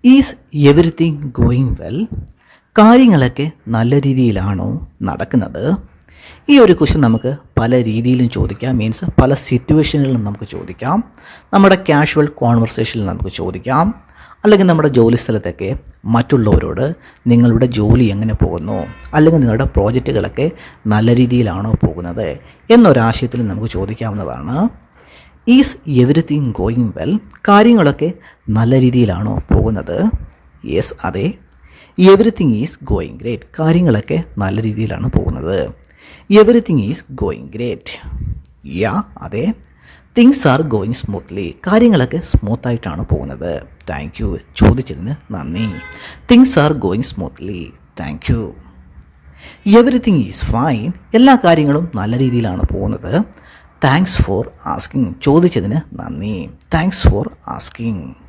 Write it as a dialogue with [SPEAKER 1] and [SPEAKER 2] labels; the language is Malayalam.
[SPEAKER 1] Is everything going well? കാര്യങ്ങളൊക്കെ നല്ല രീതിയിലാണോ നടക്കുന്നത്? ഈ ഒരു ക്വസ്റ്റ്യൻ നമുക്ക് പല രീതിയിലും ചോദിക്കാം. മീൻസ് പല സിറ്റുവേഷനുകളിലും നമുക്ക് ചോദിക്കാം. നമ്മുടെ കാഷ്വൽ കോൺവെർസേഷനിൽ നമുക്ക് ചോദിക്കാം. അല്ലെങ്കിൽ നമ്മുടെ ജോലി സ്ഥലത്തൊക്കെ മറ്റുള്ളവരോട് നിങ്ങളുടെ ജോലി എങ്ങനെ പോകുന്നു, അല്ലെങ്കിൽ നിങ്ങളുടെ പ്രോജക്റ്റുകളൊക്കെ നല്ല രീതിയിലാണോ പോകുന്നത് എന്നൊരാശയത്തിൽ നമുക്ക് ചോദിക്കാവുന്നതാണ്. Is everything going well? കാര്യങ്ങളൊക്കെ നല്ല രീതിയിലാണോ പോകുന്നത്? യെസ്, അതെ. Everything is going great. കാര്യങ്ങളൊക്കെ നല്ല രീതിയിലാണ് പോകുന്നത്. Everything is going great. Yeah, അതെ. Things are going smoothly. കാര്യങ്ങളൊക്കെ സ്മൂത്തായിട്ടാണ് പോകുന്നത്. Thank you. ചോദിച്ചതിന് നന്ദി. Things are going smoothly. Thank you. Everything is fine. എല്ലാ കാര്യങ്ങളും നല്ല രീതിയിലാണ് പോകുന്നത്. Thanks for asking. ചോദിച്ചതിന് നന്ദി. Thanks for asking.